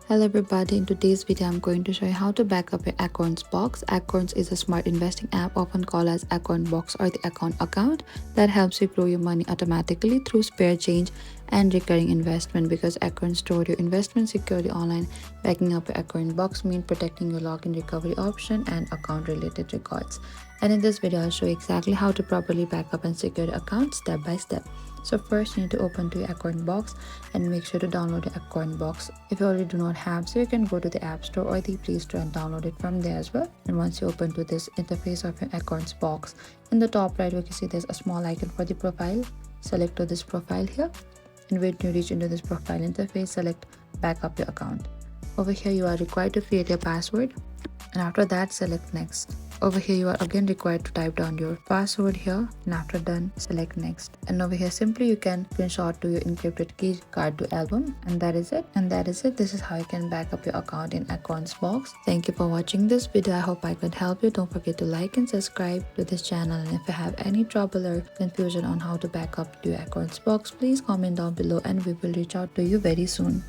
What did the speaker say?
Hello everybody, in today's video I'm going to show you how to back up your Acorns box. Acorns is a smart investing app often called as Acorn Box or the Acorn account that helps you grow your money automatically through spare change and recurring investment. Because Acorns store your investment securely online, backing up your Acorn box means protecting your login recovery option and account related records. And in this video I'll show you exactly how to properly back up and secure your account step by step. So first you need to open to your Acorn box and make sure to download the Acorn box. If you already do not have, so you can go to the App Store or the Play Store and download it from there as well. And once you open to this interface of your Acorns box, in the top right you can see there's a small icon for the profile. Select to this profile here, and when you reach into this profile interface, select back up your account. Over here you are required to create your password, and after that select next. Over here you are again required to type down your password here, and after done select next. And over here simply you can screenshot to your encrypted key card to album, and that is it. This is how you can back up your account in Acorns box. Thank you for watching this video. I hope I could help you. Don't forget to like and subscribe to this channel, and if you have any trouble or confusion on how to back up your Acorns box, please comment down below and we will reach out to you very soon.